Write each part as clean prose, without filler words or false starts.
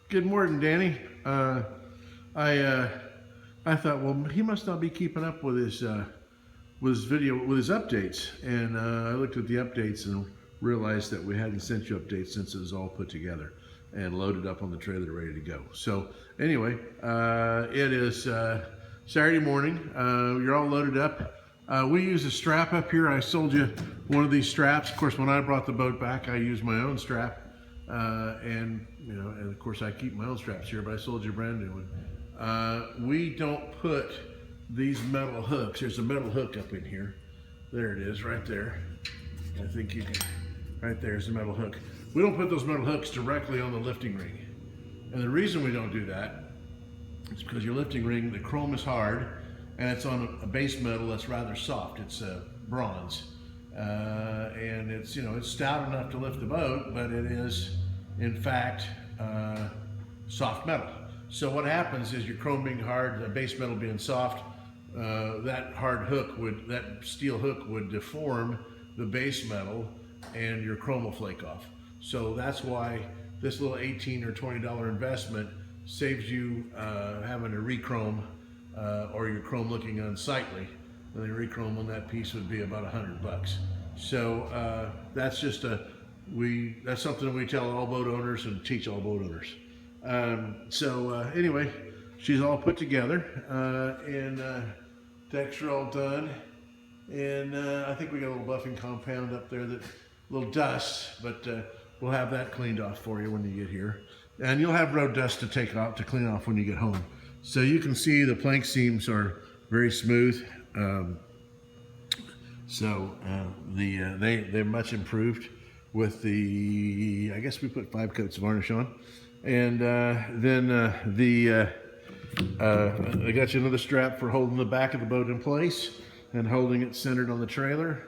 Good morning, Danny. I thought, well, he must not be keeping up with his video, with his updates. And I looked at the updates and realized that we hadn't sent you updates since it was all put together and loaded up on the trailer, ready to go. So anyway, it is Saturday morning. You're all loaded up. We use a strap up here. I sold you one of these straps. Of course, when I brought the boat back, I used my own strap. And of course I keep my own straps here, but I sold you a brand new one. We don't put these metal hooks. There's a metal hook up in here. There it is, right there. I think you can, right there's the metal hook. We don't put those metal hooks directly on the lifting ring. And the reason we don't do that is because your lifting ring, the chrome is hard, and it's on a base metal that's rather soft. It's bronze. And it's, it's stout enough to lift the boat, but it is in fact soft metal. So what happens is your chrome being hard, the base metal being soft, that steel hook would deform the base metal and your chrome will flake off. So that's why this little $18 or $20 investment saves you having to re-chrome or your chrome looking unsightly. And the re-chrome on that piece would be about $100. So that's just that's something we tell all boat owners and teach all boat owners. Anyway, she's all put together and decks are all done. And I think we got a little buffing compound up there, that little dust, but we'll have that cleaned off for you when you get here. And you'll have road dust to take off, to clean off when you get home. So you can see the plank seams are very smooth. They're much improved with the, I guess we put 5 coats of varnish on. And I got you another strap for holding the back of the boat in place and holding it centered on the trailer.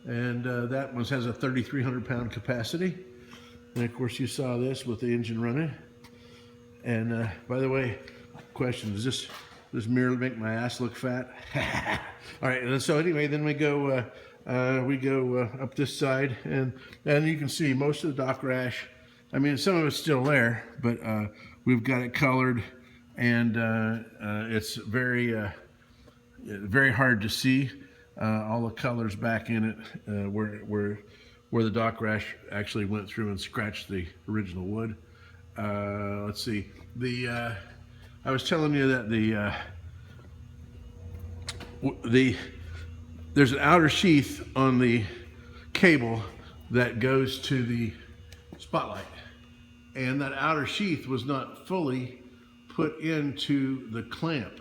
And that one has a 3,300 pound capacity. And of course you saw this with the engine running. And by the way, question, does this mirror make my ass look fat? All right, and so anyway, then we go up this side, and you can see most of the dock rash. I mean, some of it's still there, but we've got it colored, and it's very hard to see all the colors back in it, where the dock rash actually went through and scratched the original wood. Let's see, I was telling you that there's an outer sheath on the cable that goes to the spotlight, and that outer sheath was not fully put into the clamp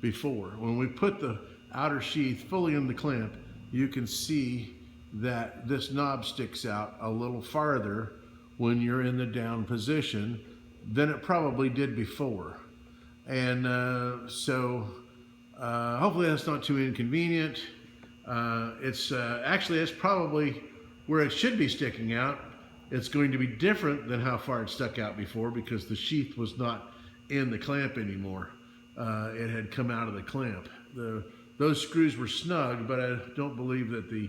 before. When we put the outer sheath fully in the clamp, you can see that this knob sticks out a little farther when you're in the down position than it probably did before. And hopefully that's not too inconvenient. It's probably where it should be sticking out. It's going to be different than how far it stuck out before, because the sheath was not in the clamp anymore. It had come out of the clamp. Those screws were snug, but I don't believe that the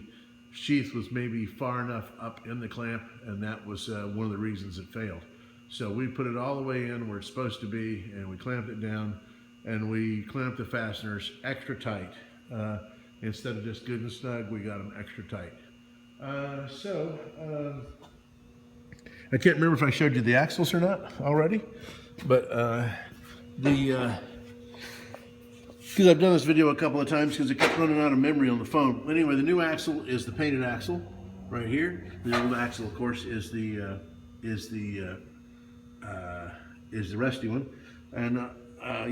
sheath was maybe far enough up in the clamp, and that was one of the reasons it failed. So we put it all the way in where it's supposed to be, and we clamped it down, and we clamped the fasteners extra tight. Instead of just good and snug, we got them extra tight. I can't remember if I showed you the axles or not already, but because I've done this video a couple of times because it kept running out of memory on the phone. Anyway, the new axle is the painted axle right here. The old axle, of course, is the rusty one, and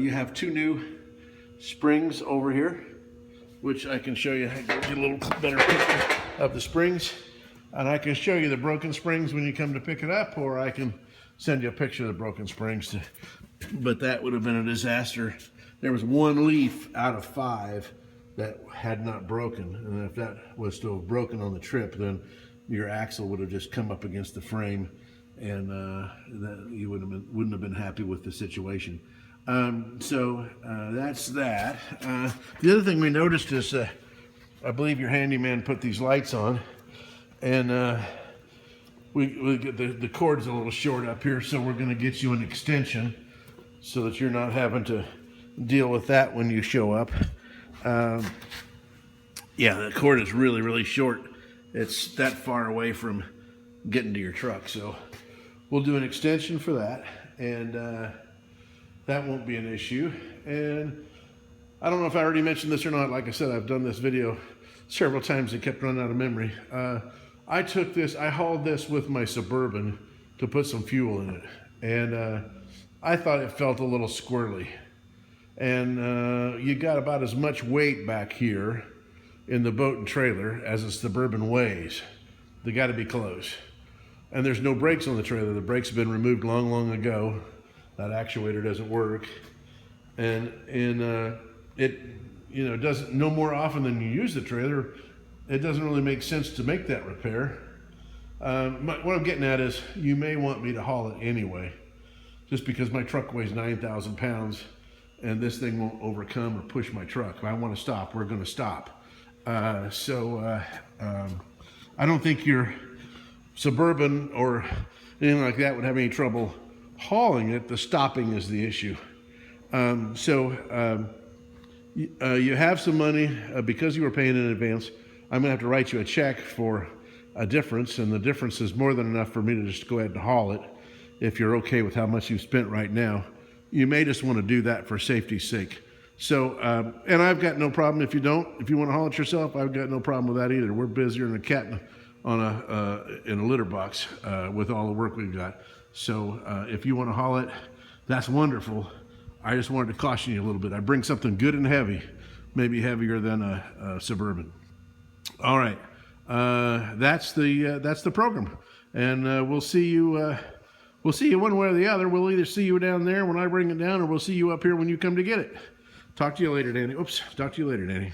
you have 2 new springs over here, which I can show you. Get a little better picture of the springs, and I can show you the broken springs when you come to pick it up, or I can send you a picture of the broken springs. But that would have been a disaster. There was 1 leaf out of 5 that had not broken, and if that was to have broken on the trip, then your axle would have just come up against the frame, and you wouldn't have been happy with the situation. That's that. The other thing we noticed is I believe your handyman put these lights on, and we get the cord's a little short up here, so we're going to get you an extension so that you're not having to deal with that when you show up. Yeah, the cord is really, really short. It's that far away from getting to your truck, so we'll do an extension for that, and that won't be an issue. And I don't know if I already mentioned this or not. Like I said, I've done this video several times and kept running out of memory. I hauled this with my Suburban to put some fuel in it, and I thought it felt a little squirrely. And you got about as much weight back here in the boat and trailer as a Suburban weighs. They got to be close. And there's no brakes on the trailer. The brakes have been removed long, long ago. That actuator doesn't work, and it doesn't, no more often than you use the trailer, it doesn't really make sense to make that repair. What I'm getting at is, you may want me to haul it anyway, just because my truck weighs 9,000 pounds and this thing won't overcome or push my truck. If I want to stop, we're going to stop. I don't think your Suburban or anything like that would have any trouble hauling it. The stopping is the issue. You have some money because you were paying in advance. I'm gonna have to write you a check for a difference, and the difference is more than enough for me to just go ahead and haul it if you're okay with how much you've spent right now. You may just want to do that for safety's sake. So, and I've got no problem if you don't. If you want to haul it yourself, I've got no problem with that either. We're busier than a cat in a litter box with all the work we've got. So if you want to haul it, that's wonderful. I just wanted to caution you a little bit. I bring something good and heavy, maybe heavier than a Suburban. All right, that's the program, and we'll see you. We'll see you one way or the other. We'll either see you down there when I bring it down, or we'll see you up here when you come to get it. Talk to you later, Danny. Oops. Talk to you later, Danny.